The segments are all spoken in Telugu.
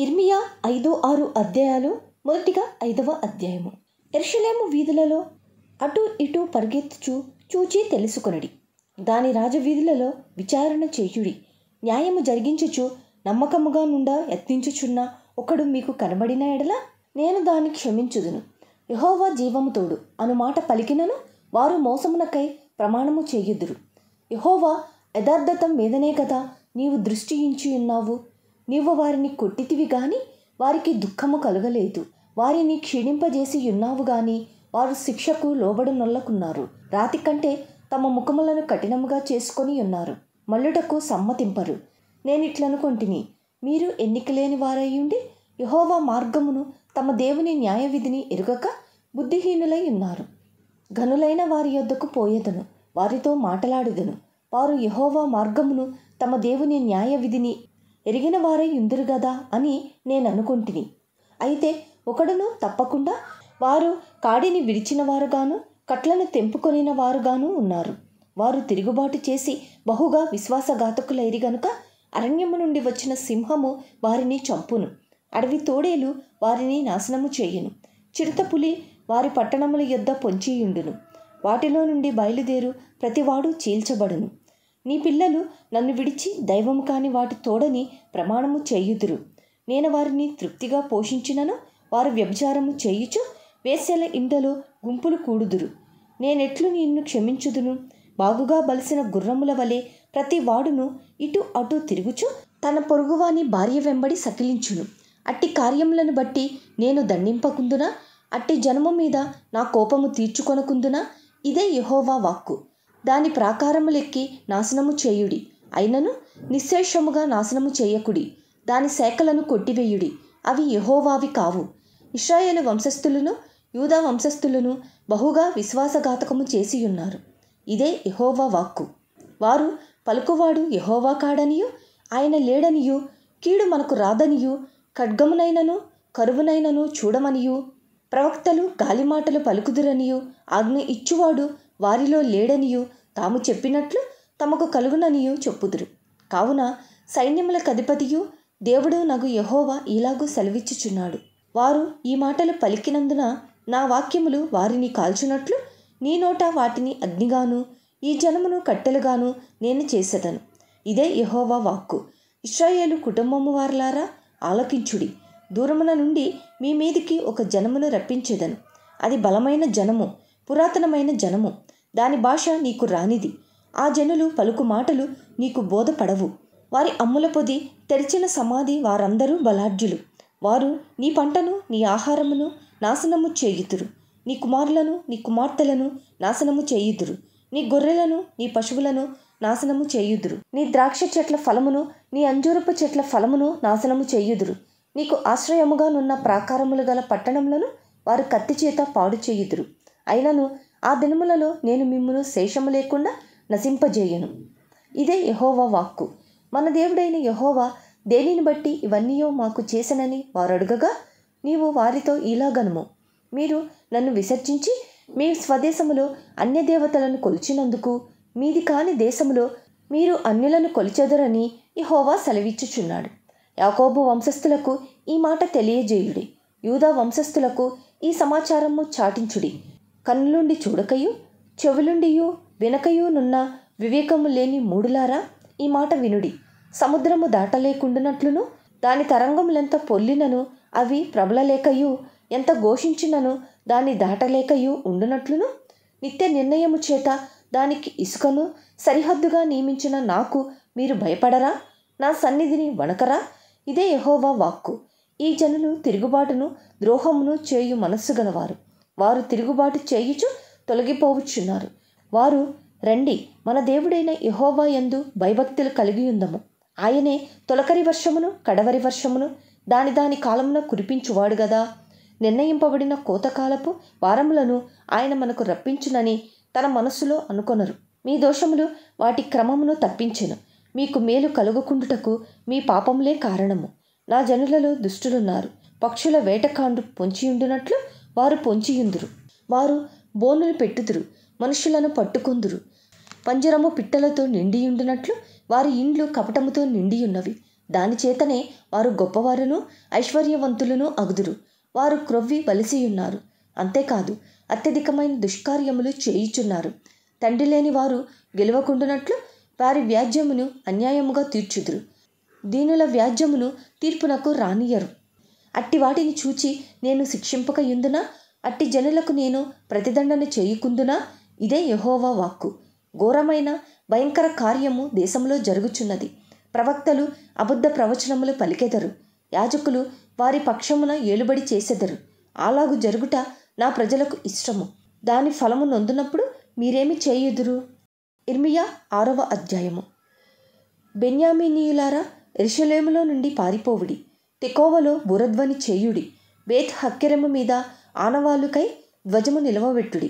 ఇర్మియా 5-6 అధ్యాయాలు. మొదటిగా 5వ అధ్యాయము. యెరూషలేము వీధులలో అటు ఇటు పరిగెత్తుచు చూచి తెలుసుకొనుడి. దాని రాజవీధులలో విచారణ చేయుడి. న్యాయము జరిగించుచు నమ్మకముగా నుండా యత్నించుచున్న ఒకడు మీకు కనబడిన ఎడల నేను దాన్ని క్షమించుదును. యెహోవా జీవము తోడు అను మాట పలికినను వారు మోసమునకై ప్రమాణము చేయుదురు. యెహోవా యథార్థత మీదనే కదా నీవు దృష్టి ఉంచి ఉన్నావు. నీవు వారిని కొట్టితివి గాని వారికి దుఃఖము కలుగలేదు. వారిని క్షీణింపజేసి ఉన్నావు గాని వారు శిక్షకు లోబడనొల్లకున్నారు. రాతి కంటే తమ ముఖములను కఠినముగా చేసుకొని ఉన్నారు. మల్లుటకు సమ్మతింపరు. నేనిట్లనుకొంటిని, మీరు ఎన్నికలేని వారయ్యుండి యెహోవా మార్గమును తమ దేవుని న్యాయ విధిని ఎరుగక బుద్ధిహీనులై ఉన్నారు. ఘనులైన వారి యొద్దకు పోయేదను, వారితో మాటలాడెదను. వారు యెహోవా మార్గమును తమ దేవుని న్యాయ విధిని ఎరిగిన వారై ఉందురు గదా అని నేను అనుకొంటిని. అయితే ఒకడును తప్పకుండా వారు కాడిని విడిచిన వారుగాను కట్లను తెంపుకొనిన వారుగాను ఉన్నారు. వారు తిరుగుబాటు చేసి బహుగా విశ్వాసఘాతకులైరి గనుక అరణ్యము నుండి వచ్చిన సింహము వారిని చంపును. అడవి తోడేలు వారిని నాశనము చేయును. చిరుతపులి వారి పట్టణముల యొద్ద పొంచియుండును. వాటిలో నుండి బయలుదేరు ప్రతివాడు చీల్చబడును. నీ పిల్లలు నన్ను విడిచి దైవము కాని వాటి తోడని ప్రమాణము చేయుదురు. నేను వారిని తృప్తిగా పోషించినను వారు వ్యభిచారము చేయుచు వేశ్యల ఇంటలో గుంపులు కూడుదురు. నేనెట్లు నిన్ను క్షమించుదును? బాగుగా బలిసిన గుర్రముల వలె ప్రతి వాడును ఇటు అటు తిరుగుచు తన పొరుగువాని భార్య వెంబడి సకిలించును. అట్టి కార్యములను బట్టి నేను దండింపకుందునా? అట్టి జనము మీద నా కోపము తీర్చుకొనకుందునా? ఇదే యెహోవా వాక్కు. దాని ప్రాకారములెక్కి నాశనము చేయుడి, అయినను నిశ్శేషముగా నాశనము చేయకుడి. దాని శాఖలను కొట్టివేయుడి, అవి యెహోవావి కావు. ఇశ్రాయేలు వంశస్థులను యూదా వంశస్థులను బహుగా విశ్వాసఘాతకము చేసియున్నారు. ఇదే యెహోవా వాక్కు. వారు పలుకువాడు యెహోవా కాడనియు ఆయన లేడనియు కీడు మనకు రాదనియు ఖడ్గమునైనను కరువునైనను చూడమనియు ప్రవక్తలు గాలిమాటలు పలుకుదురనియు ఆజ్ఞ ఇచ్చువాడు వారిలో లేడనియు తాము చెప్పినట్లు తమకు కలుగుననియు చెప్పుదురు. కావున సైన్యములకు అధిపతియు దేవుడు నగు యెహోవా ఇలాగూ సెలవిచ్చుచున్నాడు. వారు ఈ మాటలు పలికినందున నా వాక్యములు వారిని కాల్చునట్లు నీ నోట వాటిని అగ్నిగాను ఈ జనమును కట్టెలుగాను నేను చేసేదను. ఇదే యెహోవా వాక్కు. ఇశ్రాయేలు కుటుంబము వారలారా ఆలకించుడి. దూరమున నుండి మీ మీదికి ఒక జనమును రప్పించేదను. అది బలమైన జనము, పురాతనమైన జనము. దాని భాష నీకు రానిది. ఆ జనులు పలుకు మాటలు నీకు బోధపడవు. వారి అమ్ముల పొది తెరిచిన సమాధి వారందరూ బలాఢ్యులు. వారు నీ పంటను నీ ఆహారమును నాశనము చేయుదురు. నీ కుమారులను నీ కుమార్తెలను నాశనము చేయుదురు. నీ గొర్రెలను నీ పశువులను నాశనము చేయుదురు. నీ ద్రాక్ష చెట్ల ఫలమును నీ అంజూరపు చెట్ల ఫలమును నాశనము చేయుదురు. నీకు ఆశ్రయముగా నున్న ప్రాకారములు గల పట్టణములను వారు కత్తి చేత పాడు చేయుదురు. అయినను ఆ దినములలో నేను మిమ్మును శేషము లేకుండా నశింపజేయను. ఇదే యెహోవా వాక్కు. మన దేవుడైన యెహోవా దేనిని బట్టి ఇవన్నీయో మాకు చేసనని వారు అడుగగా నీవు వారితో ఇలాగనుము, మీరు నన్ను విసర్జించి మీ స్వదేశములో అన్యదేవతలను కొలిచినందుకు మీది కాని దేశములో మీరు అన్యులను కొలిచెదరని యెహోవా సెలవిచ్చుచున్నాడు. యాకోబు వంశస్థులకు ఈ మాట తెలియజేయుడి. యూదా వంశస్థులకు ఈ సమాచారము చాటించుడి. కన్నులుండి చూడకయు చెవులుండియు వినకయు నున్న వివేకము లేని మూడులారా ఈ మాట వినుడి. సముద్రము దాటలేకుండునట్లును దాని తరంగములెంత పొల్లినను అవి ప్రబలలేకయు ఎంత ఘోషించినను దాన్ని దాటలేకయు ఉండునట్లును నిత్య నిర్ణయము చేత దానికి ఇసుకను సరిహద్దుగా నియమించిన నాకు మీరు భయపడరా? నా సన్నిధిని వణకరా? ఇదే యెహోవా వాక్కు. ఈ జనులు తిరుగుబాటును ద్రోహమును చేయు మనస్సు గలవారు. వారు తిరుగుబాటు చేయుచు తొలగిపోవచ్చున్నారు. వారు రండి, మన దేవుడైన యెహోవా యందు భయభక్తులు కలిగి ఉందము. ఆయనే తొలకరి వర్షమును కడవరి వర్షమును దాని దాని కాలమున కురిపించువాడు గదా. నిర్ణయింపబడిన కోతకాలపు వారములను ఆయన మనకు రప్పించునని తన మనస్సులో అనుకొనరు. మీ దోషములు వాటి క్రమమును తప్పించెను. మీకు మేలు కలుగుకుండుటకు మీ పాపములే కారణము. నా జనులలో దుష్టులున్నారు. పక్షుల వేటకాండు పొంచియుండునట్లు వారు పొంచియుందురు. వారు బోనులు పెట్టుదురు, మనుషులను పట్టుకొందురు. పంజరము పిట్టలతో నిండియుండునట్లు వారి ఇండ్లు కపటముతో నిండియున్నవి. దానిచేతనే వారు గొప్పవారును ఐశ్వర్యవంతులను అగుదురు. వారు క్రొవ్వి వలసియున్నారు. అంతేకాదు అత్యధికమైన దుష్కార్యములు చేయుచున్నారు. తండ్రి లేని వారు గెలవకుండునట్లు వారి వ్యాజ్యమును అన్యాయముగా తీర్చుదురు. దీనుల వ్యాజ్యమును తీర్పునకు రానియరు. అట్టి వాటిని చూచి నేను శిక్షింపకయుందునా? అట్టి జనులకు నేను ప్రతిదండన చేయుకుందునా? ఇదే యెహోవా వాక్కు. ఘోరమైన భయంకర కార్యము దేశంలో జరుగుచున్నది. ప్రవక్తలు అబద్ధ ప్రవచనములు పలికెదరు. యాజకులు వారి పక్షమున ఏలుబడి చేసెదరు. అలాగు జరుగుట నా ప్రజలకు ఇష్టము. దాని ఫలము నొందునప్పుడు మీరేమి చేయుదురు? ఇర్మియా 6వ అధ్యాయము. బెన్యామీనీయులారా, యెరూషలేములో నుండి పారిపోవుడి. తెకోవలో బురధ్వని చేయుడి. బేత్ హక్కెరెము మీద ఆనవాలుకై ధ్వజము నిలవబెట్టుడి.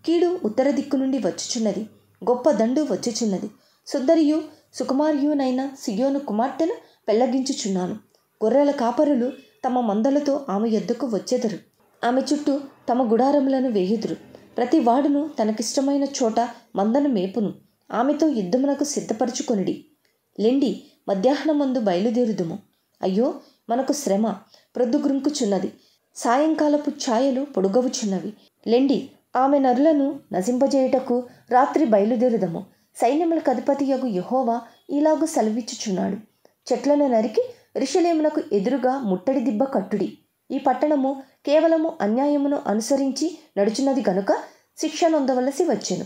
కీడు ఉత్తర దిక్కు నుండి వచ్చుచున్నది. గొప్ప దండు వచ్చుచున్నది. సుందరియు సుకుమార్యునైన సియోను కుమార్తెను పెళ్లగించుచున్నాను. గొర్రెల కాపరులు తమ మందలతో ఆమె యొద్దకు వచ్చెదరు. ఆమె చుట్టూ తమ గుడారములను వేయుదురు. ప్రతి వాడును తనకిష్టమైన చోట మందను మేపును. ఆమెతో యుద్ధమునకు సిద్ధపరచుకొనిడి. లెండి, మధ్యాహ్నమందు బయలుదేరుదుము. అయ్యో, మనకు శ్రమ ప్రొద్దుగుంకుచున్నది. సాయంకాలపు ఛాయలు పొడుగవుచున్నవి. లెండి, ఆమె నరులను నశింపజేయుటకు రాత్రి బయలుదేరుదము. సైన్యములకు అధిపతియగు యెహోవా ఇలాగు సెలవిచ్చుచున్నాడు. చెట్లను నరికి యెరూషలేమునకు ఎదురుగా ముట్టడి దిబ్బ కట్టుడి. ఈ పట్టణము కేవలము అన్యాయమును అనుసరించి నడుచున్నది గనుక శిక్ష నొందవలసి వచ్చెను.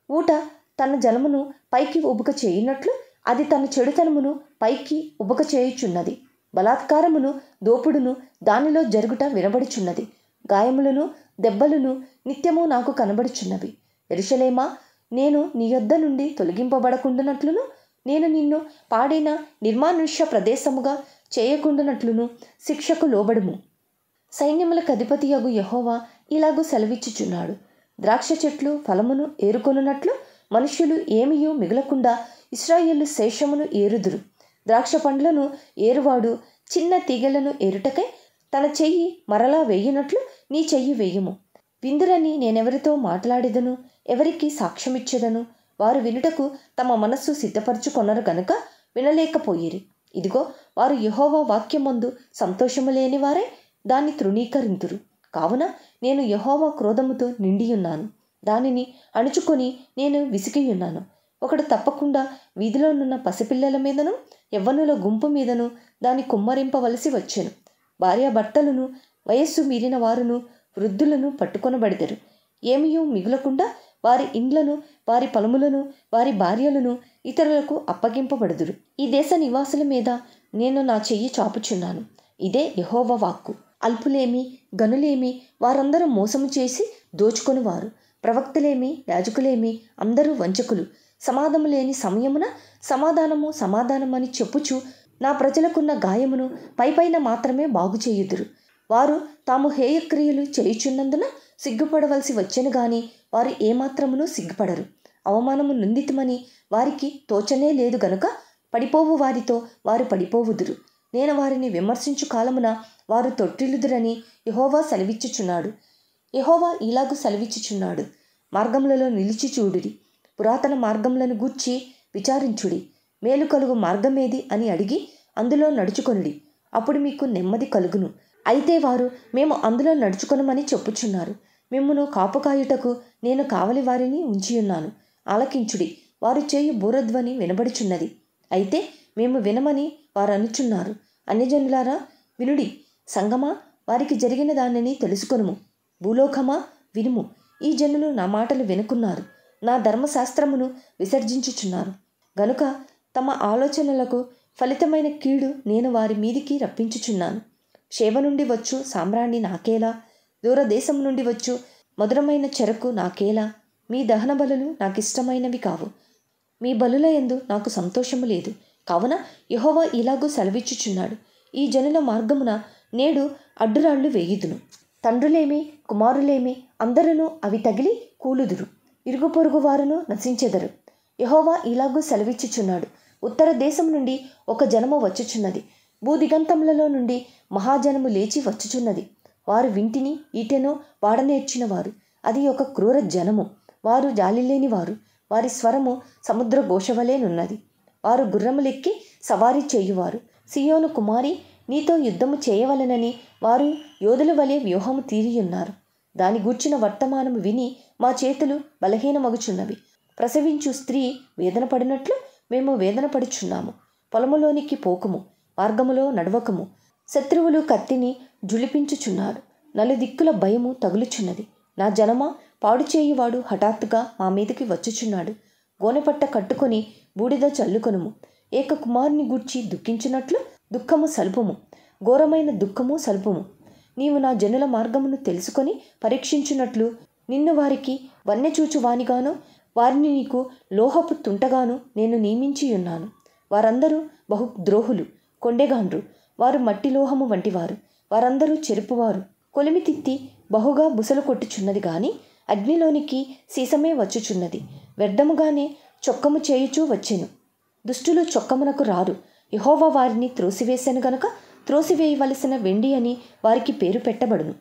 ఊట తన జలమును పైకి ఉబుక చేయునట్లు అది తన చెడుతనమును పైకి ఉబుక చేయుచున్నది. బలాత్కారమును దోపుడును దానిలో జరుగుట వినబడుచున్నది. గాయములను దెబ్బలను నిత్యము నాకు కనబడుచున్నవి. యెరూషలేమా, నేను నీ యొద్ద నుండి తొలగింపబడకుండునట్లును, నేను నిన్ను పాడిన నిర్మానుష్య ప్రదేశముగా చేయకుండునట్లును శిక్షకు లోబడుము. సైన్యములకు అధిపతియగు యెహోవా ఇలాగూ సెలవిచ్చుచున్నాడు. ద్రాక్ష చెట్లు ఫలమును ఏరుకొనున్నట్లు మనుష్యులు ఏమీయూ మిగలకుండా ఇశ్రాయేలు శేషమును ఏరుదురు. ద్రాక్ష పండ్లను ఏరువాడు చిన్న తీగెలను ఏరుటకై తన చెయ్యి మరలా వేయునట్లు నీ చెయ్యి వేయుము. విందురని నేనెవరితో మాట్లాడేదను? ఎవరికి సాక్ష్యమిచ్చేదను? వారు వినుటకు తమ మనస్సు సిద్ధపరచుకొనరు గనుక వినలేకపోయిరి. ఇదిగో, వారు యెహోవా వాక్యమందు సంతోషము లేని వారే దాన్ని తృణీకరింతురు. కావున నేను యెహోవా క్రోధముతో నిండియున్నాను. దానిని అణుచుకొని నేను విసిగియున్నాను. ఒకడు తప్పకుండా వీధిలోనున్న పసిపిల్లల మీదను యవ్వనుల గుంపు మీదను దాన్ని కుమ్మరింపవలసి వచ్చెను. భార్యాభర్తలను వయస్సు మీరిన వారును వృద్ధులను పట్టుకొనబడెదరు. ఏమీయూ మిగులకుండా వారి ఇండ్లను వారి పొలములను వారి భార్యలను ఇతరులకు అప్పగింపబడుదురు. ఈ దేశ నివాసుల మీద నేను నా చెయ్యి చాపుచున్నాను. ఇదే యెహోవా వాక్కు. అల్పులేమి గనులేమి వారందరూ మోసము చేసి దోచుకొనివారు. ప్రవక్తలేమి యాజకులేమి అందరూ వంచకులు. సమాధానము లేని సమయమున సమాధానమని చెప్పుచు నా ప్రజలకున్న గాయమును పైపైన మాత్రమే బాగు చేయుదురు. వారు తాము హేయక్రియలు చేయుచున్నందున సిగ్గుపడవలసి వచ్చెను గాని వారు ఏమాత్రమును సిగ్గుపడరు. అవమానము నిందితమని వారికి తోచనే లేదు గనుక పడిపోవు వారితో వారు పడిపోవుదురు. నేను వారిని విమర్శించు కాలమున వారు తొట్టిల్లుదురని యెహోవా సెలవిచ్చుచున్నాడు. యెహోవా ఇలాగు సెలవిచ్చుచున్నాడు. మార్గములలో నిలిచి చూడుడి. పురాతన మార్గములను గూర్చి విచారించుడి. మేలు కలుగు మార్గమేది అని అడిగి అందులో నడుచుకొనుడి. అప్పుడు మీకు నెమ్మది కలుగును. అయితే వారు మేము అందులో నడుచుకొనమని చెప్పుచున్నారు. మిమ్మును కాపుకాయుటకు నేను కావలి వారిని ఉంచియున్నాను. ఆలకించుడి. వారు చేయు బూరధ్వని వినబడుచున్నది. అయితే మేము వినమని వారు అనుచున్నారు. అన్యజనులారా వినుడి. సంగమా, వారికి జరిగిన దానిని తెలుసుకొనుము. భూలోకమా వినుము. ఈ జనులు నా మాటలు వినుకున్నారు. నా ధర్మశాస్త్రమును విసర్జించుచున్నారు గనుక తమ ఆలోచనలకు ఫలితమైన కీడు నేను వారి మీదికి రప్పించుచున్నాను. షేబ నుండి వచ్చు సామ్రాణి నాకేలా? దూరదేశం నుండి వచ్చు మధురమైన చెరకు నాకేలా? మీ దహన బలులు నాకిష్టమైనవి కావు. మీ బలుల యందు నాకు సంతోషము లేదు. కావున యెహోవా ఇలాగూ సెలవిచ్చుచున్నాడు. ఈ జనుల మార్గమున నేడు అడ్డురాళ్లు వేయుదును. తండ్రులేమి కుమారులేమి అందరూ అవి తగిలి కూలుదురు. ఇరుగు పొరుగు వారును నశించెదరు. యెహోవా ఇలాగూ సెలవిచ్చుచున్నాడు. ఉత్తర దేశం నుండి ఒక జనము వచ్చుచున్నది. భూదిగంతములలో నుండి మహాజనము లేచి వచ్చుచున్నది. వారు వింటిని ఈటెనో వాడనేర్చిన వారు. అది ఒక క్రూర జనము. వారు జాలిలేని వారు. వారి స్వరము సముద్ర ఘోషవలేనున్నది. వారు గుర్రములెక్కి సవారీ చేయువారు. సియోను కుమారి, నీతో యుద్ధము చేయవలెనని వారు యోధుల వలె వ్యూహము తీరియున్నారు. దాని గూర్చిన వర్తమానము విని మా చేతులు బలహీనమగుచున్నవి. ప్రసవించు స్త్రీ వేదన పడినట్లు మేము వేదన పడుచున్నాము. పొలములోనికి పోకుము, మార్గములో నడవకము. శత్రువులు కత్తిని జులిపించుచున్నారు. నలుదిక్కుల భయము తగులుచున్నది. నా జనమా, పాడుచేయువాడు హఠాత్తుగా మా మీదకి వచ్చుచున్నాడు. గోనెపట్ట కట్టుకొని బూడిద చల్లుకొనుము. ఏక కుమారుని గూర్చి దుఃఖించినట్లు దుఃఖము సల్పుము, ఘోరమైన దుఃఖము సల్పుము. నీవు నా జనుల మార్గమును తెలుసుకొని పరీక్షించున్నట్లు నిన్ను వారికి వన్యచూచువానిగాను వారిని నీకు లోహపు తుంటగాను నేను నియమించియున్నాను. వారందరూ బహు ద్రోహులు, కొండెగాండ్రు. వారు మట్టి లోహము వంటివారు. వారందరూ చెరుపువారు. కొలిమి తిత్తి బహుగా బుసలు కొట్టుచున్నది గాని అగ్నిలోనికి సీసమే వచ్చుచున్నది. వ్యర్థముగానే చొక్కము చేయుచూ వచ్చెను. దుష్టులు చొక్కమునకు రారు. యెహోవా వారిని త్రోసివేసెను గనుక త్రోసివేయవలసిన వెండి అని వారికి పేరు పెట్టబడును.